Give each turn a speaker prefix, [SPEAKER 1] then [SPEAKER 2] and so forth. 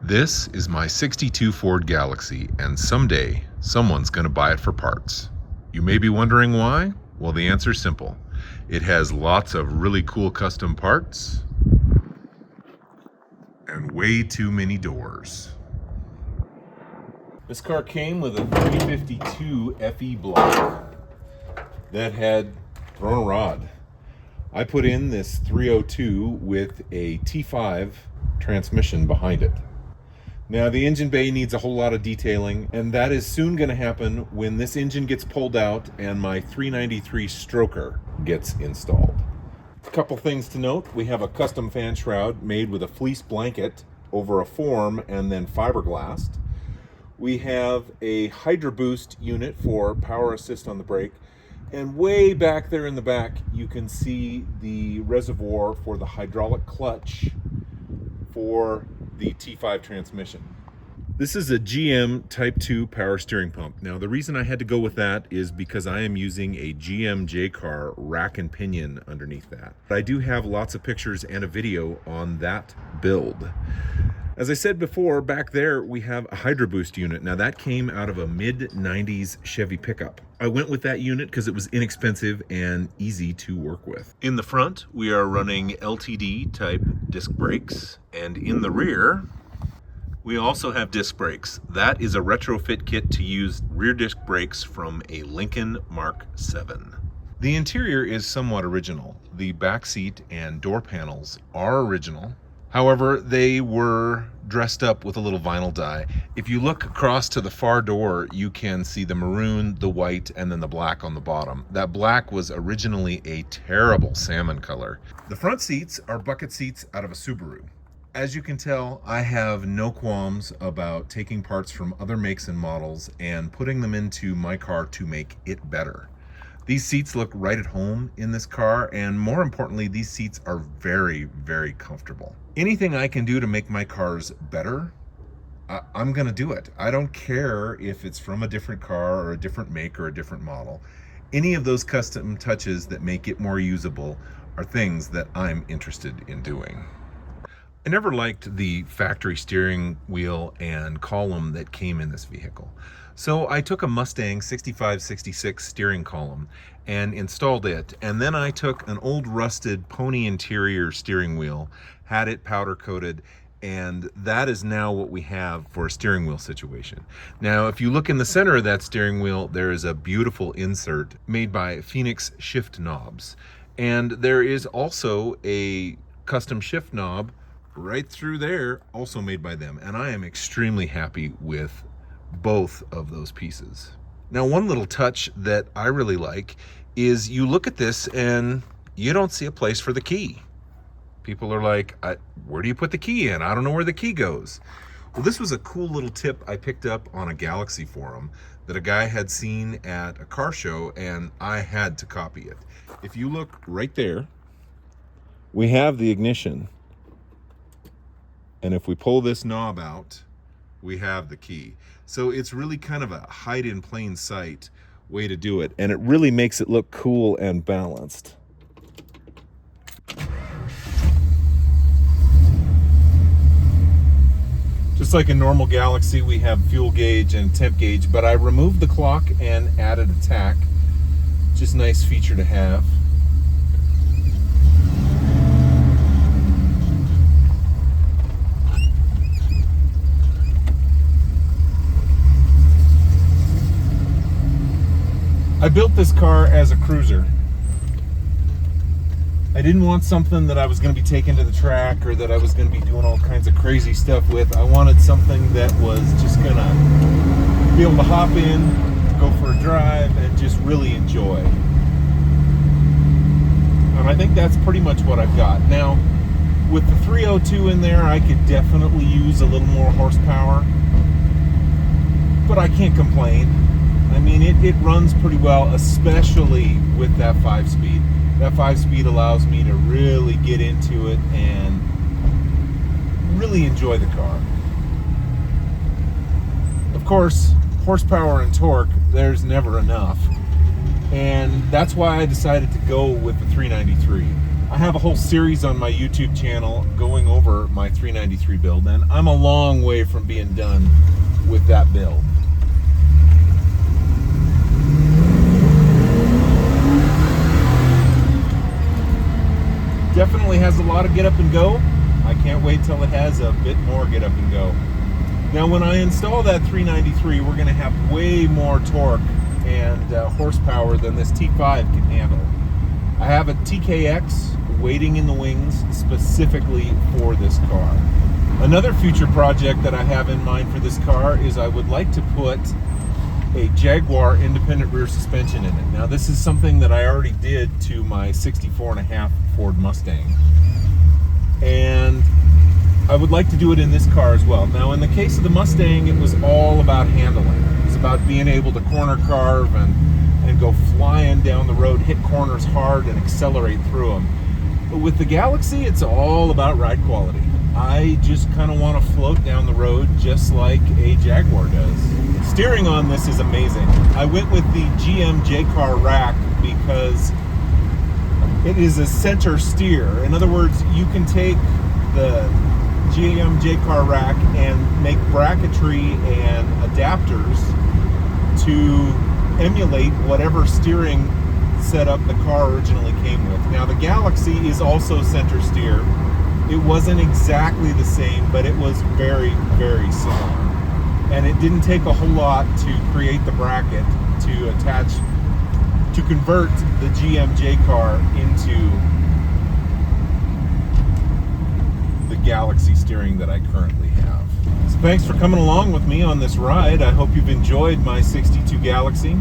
[SPEAKER 1] This is my 62 Ford Galaxie, and someday someone's going to buy it for parts. You may be wondering why? Well, the answer's simple. It has lots of really cool custom parts and way too many doors. This car came with a 352 FE block that had thrown a rod. I put in this 302 with a T5 transmission behind it. Now the engine bay needs a whole lot of detailing, and that is soon going to happen when this engine gets pulled out and my 393 stroker gets installed. A couple things to note: we have a custom fan shroud made with a fleece blanket over a form and then fiberglass. We have a Hydro Boost unit for power assist on the brake, and way back there in the back you can see the reservoir for the hydraulic clutch for the T5 transmission. This is a GM Type 2 power steering pump. Now the reason I had to go with that is because I am using a GM J-Car rack and pinion underneath that. I do have lots of pictures and a video on that build. As I said before, back there we have a Hydro Boost unit. Now that came out of a mid-90s Chevy pickup. I went with that unit because it was inexpensive and easy to work with. In the front, we are running LTD type disc brakes, and in the rear, we also have disc brakes. That is a retrofit kit to use rear disc brakes from a Lincoln Mark 7. The interior is somewhat original. The back seat and door panels are original. However, they were dressed up with a little vinyl dye. If you look across to the far door, you can see the maroon, the white, and then the black on the bottom. That black was originally a terrible salmon color. The front seats are bucket seats out of a Subaru. As you can tell, I have no qualms about taking parts from other makes and models and putting them into my car to make it better. These seats look right at home in this car, and more importantly, these seats are very, very comfortable. Anything I can do to make my cars better, I'm gonna do it. I don't care if it's from a different car or a different make or a different model. Any of those custom touches that make it more usable are things that I'm interested in doing. I never liked the factory steering wheel and column that came in this vehicle. So I took a Mustang 6566 steering column and installed it, and then I took an old rusted Pony Interior steering wheel, had it powder coated, and that is now what we have for a steering wheel situation. Now if you look in the center of that steering wheel, there is a beautiful insert made by Phoenix shift knobs, and there is also a custom shift knob right through there, also made by them, and I am extremely happy with both of those pieces. Now one little touch that I really like is you look at this and you don't see a place for the key. People are like, where do you put the key in? I don't know where the key goes. Well, this was a cool little tip I picked up on a Galaxie forum that a guy had seen at a car show, and I had to copy it. If you look right there, we have the ignition, and if we pull this knob out, we have the key. So it's really kind of a hide in plain sight way to do it, and it really makes it look cool and balanced. Just like a normal Galaxie, we have fuel gauge and temp gauge, but I removed the clock and added a tack. Just a nice feature to have. I built this car as a cruiser. I didn't want something that I was going to be taking to the track or that I was going to be doing all kinds of crazy stuff with. I wanted something that was just going to be able to hop in, go for a drive, and just really enjoy. And I think that's pretty much what I've got. Now, with the 302 in there, I could definitely use a little more horsepower, but I can't complain. I mean, it runs pretty well, especially with that 5-speed. That 5-speed allows me to really get into it and really enjoy the car. Of course, horsepower and torque, there's never enough. And that's why I decided to go with the 393. I have a whole series on my YouTube channel going over my 393 build, and I'm a long way from being done with that build. Definitely has a lot of get up and go. I can't wait till it has a bit more get up and go. Now when I install that 393, we're going to have way more torque and horsepower than this T5 can handle. I have a TKX waiting in the wings specifically for this car. Another future project that I have in mind for this car is I would like to put a Jaguar independent rear suspension in it. Now this is something that I already did to my 64.5 Ford Mustang, and I would like to do it in this car as well. Now in the case of the Mustang, it was all about handling. It was about being able to corner carve and go flying down the road, hit corners hard and accelerate through them. But with the Galaxie, it's all about ride quality. I just kind of want to float down the road just like a Jaguar does. Steering on this is amazing. I went with the GM J-Car rack because it is a center steer. In other words, you can take the GM J-Car rack and make bracketry and adapters to emulate whatever steering setup the car originally came with. Now the Galaxie is also center steer. It wasn't exactly the same, but it was very, very similar. And it didn't take a whole lot to create the bracket to attach, to convert the GM J-Car into the Galaxie steering that I currently have. So thanks for coming along with me on this ride. I hope you've enjoyed my 62 Galaxie.